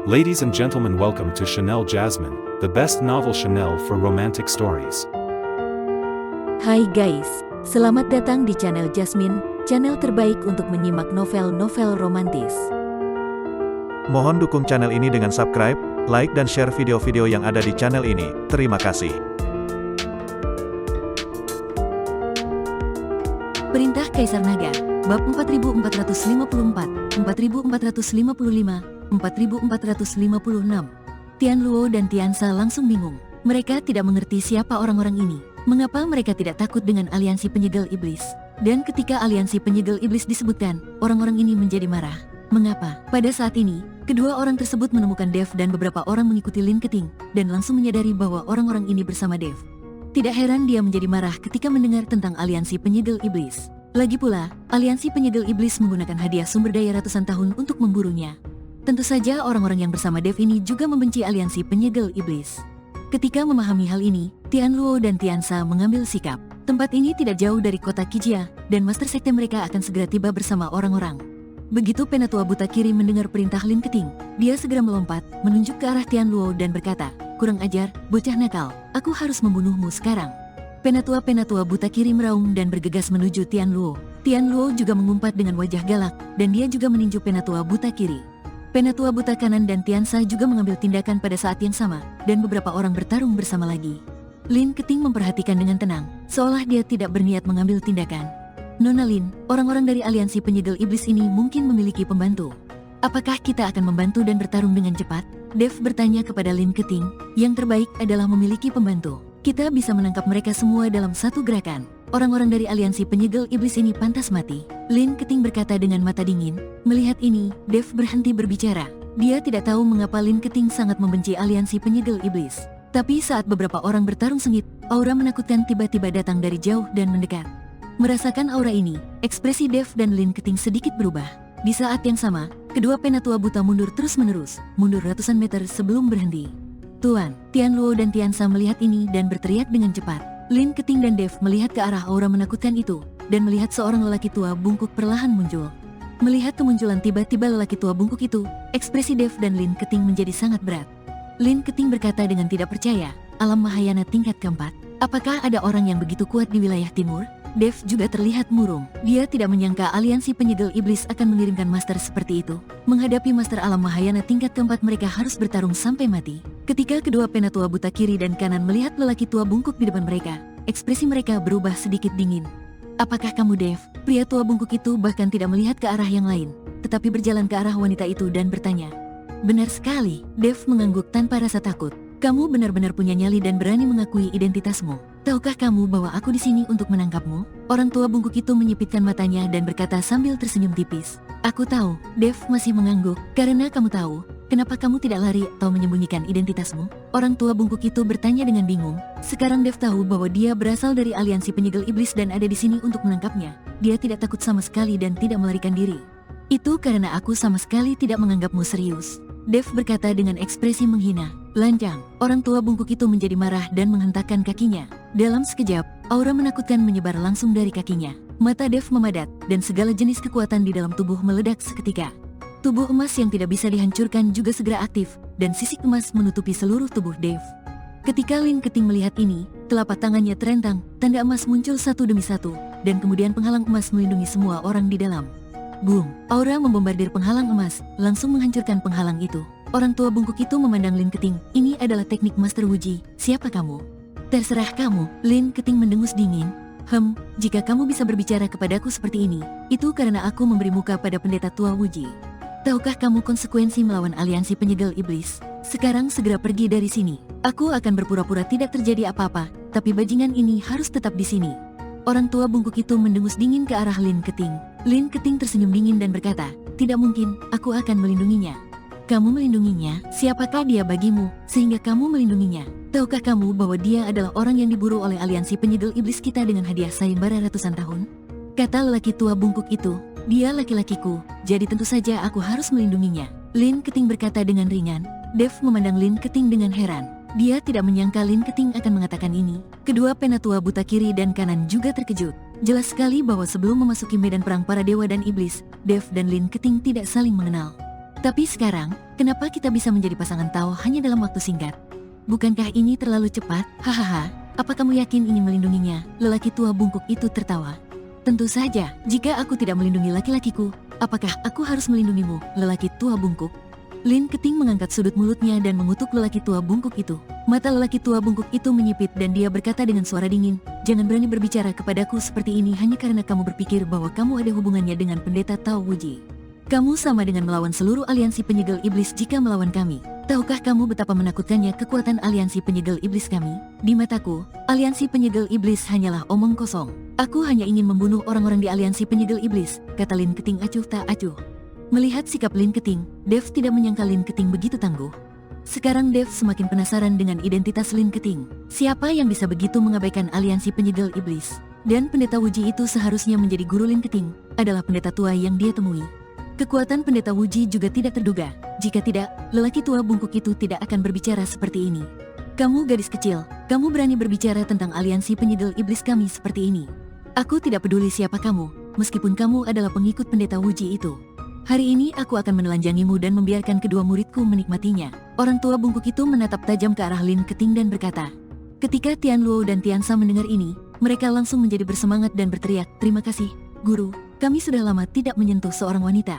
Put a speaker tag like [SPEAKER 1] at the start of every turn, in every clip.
[SPEAKER 1] Ladies and gentlemen, welcome to Chanel Jasmine, the best novel Chanel for romantic stories.
[SPEAKER 2] Hai guys, selamat datang di channel Jasmine, channel terbaik untuk menyimak novel-novel romantis.
[SPEAKER 3] Mohon dukung channel ini dengan subscribe, like dan share video-video yang ada di channel ini. Terima kasih.
[SPEAKER 2] Perintah Kaisar Naga, bab 4454, 4455, 4456. Tian Luo dan Tiansa langsung bingung. Mereka tidak mengerti siapa orang-orang ini. Mengapa mereka tidak takut dengan aliansi penyegel iblis? Dan ketika aliansi penyegel iblis disebutkan, orang-orang ini menjadi marah. Mengapa? Pada saat ini, kedua orang tersebut menemukan Dev dan beberapa orang mengikuti Lin Keting, dan langsung menyadari bahwa orang-orang ini bersama Dev. Tidak heran dia menjadi marah ketika mendengar tentang aliansi penyegel iblis. Lagi pula, aliansi penyegel iblis menggunakan hadiah sumber daya ratusan tahun untuk memburunya. Tentu saja orang-orang yang bersama Dev ini juga membenci aliansi penyegel iblis. Ketika memahami hal ini, Tian Luo dan Tiansa mengambil sikap. Tempat ini tidak jauh dari kota Kijia, dan master sekte mereka akan segera tiba bersama orang-orang. Begitu Penatua Buta Kiri mendengar perintah Lin Keting, dia segera melompat, menunjuk ke arah Tian Luo dan berkata, "Kurang ajar, bocah nakal, aku harus membunuhmu sekarang." Penatua Buta Kiri meraung dan bergegas menuju Tian Luo. Tian Luo juga mengumpat dengan wajah galak, dan dia juga meninju Penatua Buta Kiri. Penatua Buta Kanan dan Tiansa juga mengambil tindakan pada saat yang sama, dan beberapa orang bertarung bersama lagi. Lin Keting memperhatikan dengan tenang, seolah dia tidak berniat mengambil tindakan. "Nona Lin, orang-orang dari aliansi penyegel iblis ini mungkin memiliki pembantu. Apakah kita akan membantu dan bertarung dengan cepat?" Dev bertanya kepada Lin Keting. "Yang terbaik adalah memiliki pembantu. Kita bisa menangkap mereka semua dalam satu gerakan. Orang-orang dari aliansi penyegel iblis ini pantas mati." Lin Keting berkata dengan mata dingin. Melihat ini, Dev berhenti berbicara. Dia tidak tahu mengapa Lin Keting sangat membenci aliansi penyegel iblis. Tapi saat beberapa orang bertarung sengit, aura menakutkan tiba-tiba datang dari jauh dan mendekat. Merasakan aura ini, ekspresi Dev dan Lin Keting sedikit berubah. Di saat yang sama, kedua Penatua Buta mundur terus-menerus, mundur ratusan meter sebelum berhenti. "Tuan!" Tian Luo dan Tiansa melihat ini dan berteriak dengan cepat. Lin Keting dan Dev melihat ke arah aura menakutkan itu, dan melihat seorang lelaki tua bungkuk perlahan muncul. Melihat kemunculan tiba-tiba lelaki tua bungkuk itu, ekspresi Dev dan Lin Keting menjadi sangat berat. Lin Keting berkata dengan tidak percaya, "Alam Mahayana tingkat keempat? Apakah ada orang yang begitu kuat di wilayah timur?" Dev juga terlihat murung. Dia tidak menyangka aliansi penyegel iblis akan mengirimkan master seperti itu. Menghadapi master alam Mahayana tingkat keempat mereka harus bertarung sampai mati. Ketika kedua Penatua Buta Kiri dan Kanan melihat lelaki tua bungkuk di depan mereka, ekspresi mereka berubah sedikit dingin. "Apakah kamu Dev?" Pria tua bungkuk itu bahkan tidak melihat ke arah yang lain, tetapi berjalan ke arah wanita itu dan bertanya. "Benar sekali." Dev mengangguk tanpa rasa takut. "Kamu benar-benar punya nyali dan berani mengakui identitasmu. Tahukah kamu bahwa aku di sini untuk menangkapmu?" Orang tua bungkuk itu menyipitkan matanya dan berkata sambil tersenyum tipis. "Aku tahu." Dev masih mengangguk. "Karena kamu tahu, kenapa kamu tidak lari atau menyembunyikan identitasmu?" Orang tua bungkuk itu bertanya dengan bingung. Sekarang Dev tahu bahwa dia berasal dari aliansi penyegel iblis dan ada di sini untuk menangkapnya. Dia tidak takut sama sekali dan tidak melarikan diri. "Itu karena aku sama sekali tidak menganggapmu serius." Dev berkata dengan ekspresi menghina. "Lancang." Orang tua bungkuk itu menjadi marah dan menghentakkan kakinya. Dalam sekejap, aura menakutkan menyebar langsung dari kakinya. Mata Dev memadat, dan segala jenis kekuatan di dalam tubuh meledak seketika. Tubuh emas yang tidak bisa dihancurkan juga segera aktif, dan sisik emas menutupi seluruh tubuh Dev. Ketika Lin Keting melihat ini, telapak tangannya terentang, tanda emas muncul satu demi satu, dan kemudian penghalang emas melindungi semua orang di dalam. Boom! Aura membombardir penghalang emas, langsung menghancurkan penghalang itu. Orang tua bungkuk itu memandang Lin Keting. "Ini adalah teknik Master Wuji. Siapa kamu?" "Terserah kamu." Lin Keting mendengus dingin. Jika kamu bisa berbicara kepadaku seperti ini, itu karena aku memberi muka pada pendeta tua Wuji. Tahukah kamu konsekuensi melawan aliansi penyegel iblis? Sekarang segera pergi dari sini. Aku akan berpura-pura tidak terjadi apa-apa, tapi bajingan ini harus tetap di sini." Orang tua bungkuk itu mendengus dingin ke arah Lin Keting. Lin Keting tersenyum dingin dan berkata, "Tidak mungkin, aku akan melindunginya." "Kamu melindunginya? Siapakah dia bagimu, sehingga kamu melindunginya? Tahukah kamu bahwa dia adalah orang yang diburu oleh aliansi penyegel iblis kita dengan hadiah sayembara ratusan tahun?" Kata lelaki tua bungkuk itu. "Dia laki-lakiku, jadi tentu saja aku harus melindunginya." Lin Keting berkata dengan ringan. Dev memandang Lin Keting dengan heran. Dia tidak menyangka Lin Keting akan mengatakan ini. Kedua Penatua Buta Kiri dan Kanan juga terkejut. Jelas sekali bahwa sebelum memasuki medan perang para dewa dan iblis, Dev dan Lin Keting tidak saling mengenal. Tapi sekarang, kenapa kita bisa menjadi pasangan Tao hanya dalam waktu singkat? Bukankah ini terlalu cepat? Hahaha, apa kamu yakin ingin melindunginya? Lelaki tua bungkuk itu tertawa. Tentu saja, jika aku tidak melindungi laki-lakiku, apakah aku harus melindungimu? Lelaki tua bungkuk. Lin Keting mengangkat sudut mulutnya dan mengutuk lelaki tua bungkuk itu. Mata lelaki tua bungkuk itu menyipit dan dia berkata dengan suara dingin, "Jangan berani berbicara kepadaku seperti ini hanya karena kamu berpikir bahwa kamu ada hubungannya dengan pendeta Tao Wuji. Kamu sama dengan melawan seluruh aliansi penyegel iblis jika melawan kami. Tahukah kamu betapa menakutkannya kekuatan aliansi penyegel iblis kami? Di mataku, aliansi penyegel iblis hanyalah omong kosong. Aku hanya ingin membunuh orang-orang di aliansi penyegel iblis," kata Lin Keting acuh tak acuh. Melihat sikap Lin Keting, Dev tidak menyangka Lin Keting begitu tangguh. Sekarang Dev semakin penasaran dengan identitas Lin Keting. Siapa yang bisa begitu mengabaikan aliansi penyegel iblis? Dan pendeta Wuji itu seharusnya menjadi guru Lin Keting, adalah pendeta tua yang dia temui. Kekuatan pendeta Wuji juga tidak terduga. Jika tidak, lelaki tua bungkuk itu tidak akan berbicara seperti ini. "Kamu gadis kecil, kamu berani berbicara tentang aliansi penyegel iblis kami seperti ini. Aku tidak peduli siapa kamu, meskipun kamu adalah pengikut pendeta Wuji itu. Hari ini aku akan menelanjangimu dan membiarkan kedua muridku menikmatinya." Orang tua bungkuk itu menatap tajam ke arah Lin Keting dan berkata. Ketika Tian Luo dan Tian Sa mendengar ini, mereka langsung menjadi bersemangat dan berteriak, "Terima kasih, Guru, kami sudah lama tidak menyentuh seorang wanita."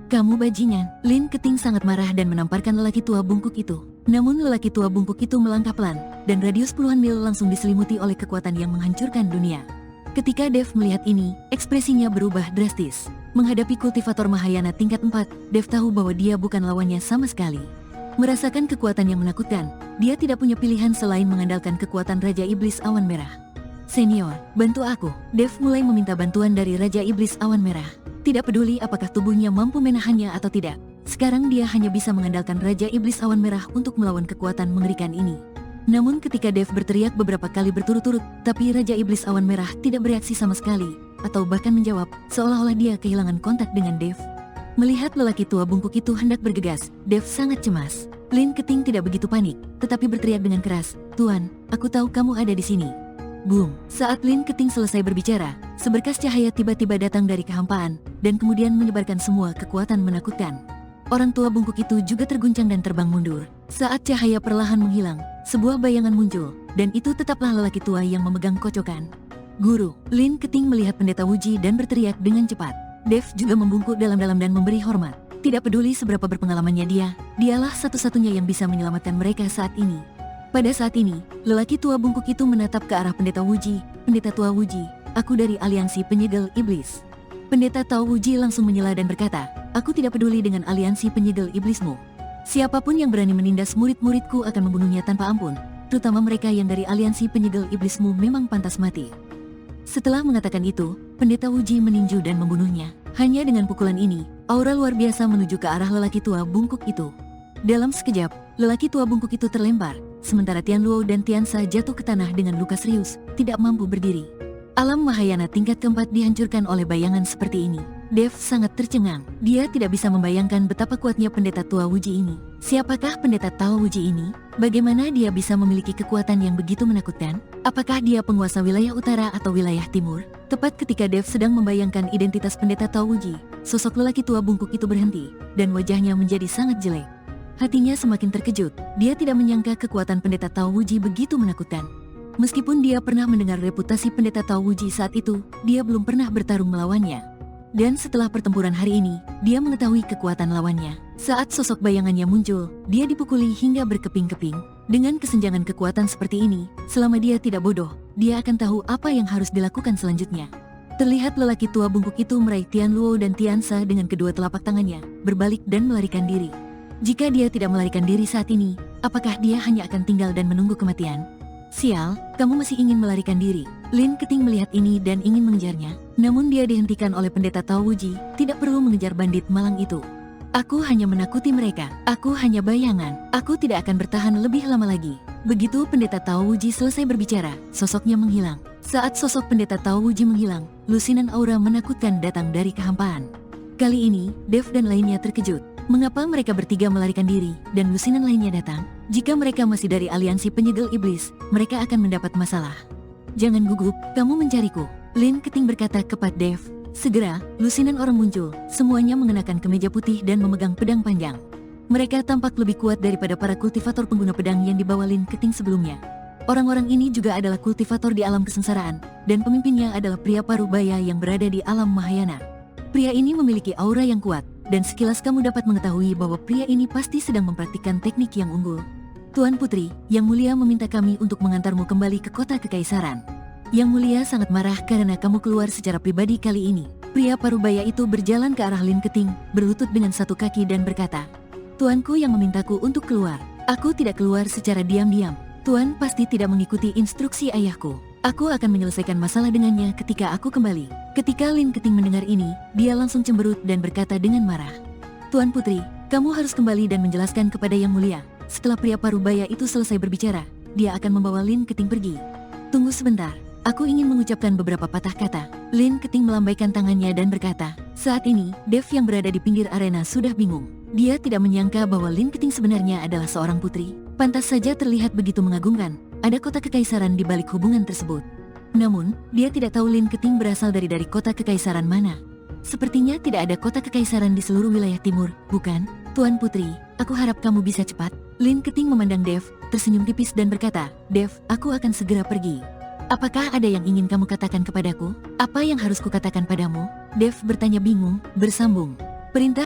[SPEAKER 2] "Kamu bajingan." Lin Keting sangat marah dan menamparkan lelaki tua bungkuk itu. Namun lelaki tua bungkuk itu melangkah pelan, dan radius puluhan mil langsung diselimuti oleh kekuatan yang menghancurkan dunia. Ketika Dev melihat ini, ekspresinya berubah drastis. Menghadapi kultivator Mahayana tingkat 4, Dev tahu bahwa dia bukan lawannya sama sekali. Merasakan kekuatan yang menakutkan, dia tidak punya pilihan selain mengandalkan kekuatan Raja Iblis Awan Merah. "Senior, bantu aku." Dev mulai meminta bantuan dari Raja Iblis Awan Merah. Tidak peduli apakah tubuhnya mampu menahannya atau tidak, sekarang dia hanya bisa mengandalkan Raja Iblis Awan Merah untuk melawan kekuatan mengerikan ini. Namun ketika Dev berteriak beberapa kali berturut-turut, tapi Raja Iblis Awan Merah tidak bereaksi sama sekali, atau bahkan menjawab, seolah-olah dia kehilangan kontak dengan Dev. Melihat lelaki tua bungkuk itu hendak bergegas, Dev sangat cemas. Lin Keting tidak begitu panik, tetapi berteriak dengan keras, "Tuan, aku tahu kamu ada di sini." Boom! Saat Lin Keting selesai berbicara, seberkas cahaya tiba-tiba datang dari kehampaan, dan kemudian menyebarkan semua kekuatan menakutkan. Orang tua bungkuk itu juga terguncang dan terbang mundur. Saat cahaya perlahan menghilang, sebuah bayangan muncul, dan itu tetaplah lelaki tua yang memegang kocokan. "Guru!" Lin Keting melihat pendeta Wuji dan berteriak dengan cepat. Dev juga membungkuk dalam-dalam dan memberi hormat. Tidak peduli seberapa berpengalamannya dia, dialah satu-satunya yang bisa menyelamatkan mereka saat ini. Pada saat ini, lelaki tua bungkuk itu menatap ke arah pendeta Wuji. "Pendeta tua Wuji, aku dari aliansi penyegel iblis." Pendeta Tao Wuji langsung menyela dan berkata, "Aku tidak peduli dengan aliansi penyegel iblismu. Siapapun yang berani menindas murid-muridku akan membunuhnya tanpa ampun, terutama mereka yang dari aliansi penyegel iblismu memang pantas mati." Setelah mengatakan itu, pendeta Wuji meninju dan membunuhnya. Hanya dengan pukulan ini, aura luar biasa menuju ke arah lelaki tua bungkuk itu. Dalam sekejap, lelaki tua bungkuk itu terlempar, sementara Tian Luo dan Tian Sa jatuh ke tanah dengan luka serius, tidak mampu berdiri. Alam Mahayana tingkat keempat dihancurkan oleh bayangan seperti ini. Dev sangat tercengang. Dia tidak bisa membayangkan betapa kuatnya pendeta tua Wuji ini. Siapakah pendeta Tao Wuji ini? Bagaimana dia bisa memiliki kekuatan yang begitu menakutkan? Apakah dia penguasa wilayah utara atau wilayah timur? Tepat ketika Dev sedang membayangkan identitas pendeta Tao Wuji, sosok lelaki tua bungkuk itu berhenti, dan wajahnya menjadi sangat jelek. Hatinya semakin terkejut. Dia tidak menyangka kekuatan pendeta Tao Wuji begitu menakutkan. Meskipun dia pernah mendengar reputasi pendeta Tao Wuji saat itu, dia belum pernah bertarung melawannya. Dan setelah pertempuran hari ini, dia mengetahui kekuatan lawannya. Saat sosok bayangannya muncul, dia dipukuli hingga berkeping-keping. Dengan kesenjangan kekuatan seperti ini, selama dia tidak bodoh, dia akan tahu apa yang harus dilakukan selanjutnya. Terlihat lelaki tua bungkuk itu meraih Tian Luo dan Tian Sa dengan kedua telapak tangannya, berbalik dan melarikan diri. Jika dia tidak melarikan diri saat ini, apakah dia hanya akan tinggal dan menunggu kematian? "Sial, kamu masih ingin melarikan diri." Lin Keting melihat ini dan ingin mengejarnya, namun dia dihentikan oleh pendeta Tao Wuji. Tidak perlu mengejar bandit malang itu. "Aku hanya menakuti mereka. Aku hanya bayangan. Aku tidak akan bertahan lebih lama lagi." Begitu pendeta Tao Wuji selesai berbicara, sosoknya menghilang. Saat sosok pendeta Tao Wuji menghilang, lusinan aura menakutkan datang dari kehampaan. Kali ini, Dev dan lainnya terkejut. Mengapa mereka bertiga melarikan diri, dan lusinan lainnya datang? Jika mereka masih dari aliansi penyegel iblis, mereka akan mendapat masalah. "Jangan gugup, kamu mencariku." Lin Keting berkata kepada Dev. Segera, lusinan orang muncul, semuanya mengenakan kemeja putih dan memegang pedang panjang. Mereka tampak lebih kuat daripada para kultivator pengguna pedang yang dibawa Lin Keting sebelumnya. Orang-orang ini juga adalah kultivator di alam kesengsaraan, dan pemimpinnya adalah pria parubaya yang berada di alam Mahayana. Pria ini memiliki aura yang kuat, dan sekilas kamu dapat mengetahui bahwa pria ini pasti sedang mempraktikkan teknik yang unggul. Tuan Putri, Yang Mulia meminta kami untuk mengantarmu kembali ke kota kekaisaran. Yang Mulia sangat marah karena kamu keluar secara pribadi kali ini. Pria parubaya itu berjalan ke arah Lin Keting, berlutut dengan satu kaki dan berkata, Tuanku yang memintaku untuk keluar. Aku tidak keluar secara diam-diam. Tuan pasti tidak mengikuti instruksi ayahku. Aku akan menyelesaikan masalah dengannya ketika aku kembali. Ketika Lin Keting mendengar ini, dia langsung cemberut dan berkata dengan marah, Tuan Putri, kamu harus kembali dan menjelaskan kepada Yang Mulia. Setelah pria parubaya itu selesai berbicara, dia akan membawa Lin Keting pergi. Tunggu sebentar, aku ingin mengucapkan beberapa patah kata. Lin Keting melambaikan tangannya dan berkata, saat ini, Dev yang berada di pinggir arena sudah bingung. Dia tidak menyangka bahwa Lin Keting sebenarnya adalah seorang putri. Pantas saja terlihat begitu mengagumkan. Ada kota kekaisaran di balik hubungan tersebut. Namun, dia tidak tahu Lin Keting berasal dari kota kekaisaran mana. Sepertinya tidak ada kota kekaisaran di seluruh wilayah timur, bukan? Tuan Putri, aku harap kamu bisa cepat. Lin Keting memandang Dev, tersenyum tipis dan berkata, Dev, aku akan segera pergi. Apakah ada yang ingin kamu katakan kepadaku? Apa yang harus kukatakan padamu? Dev bertanya bingung, bersambung. Perintah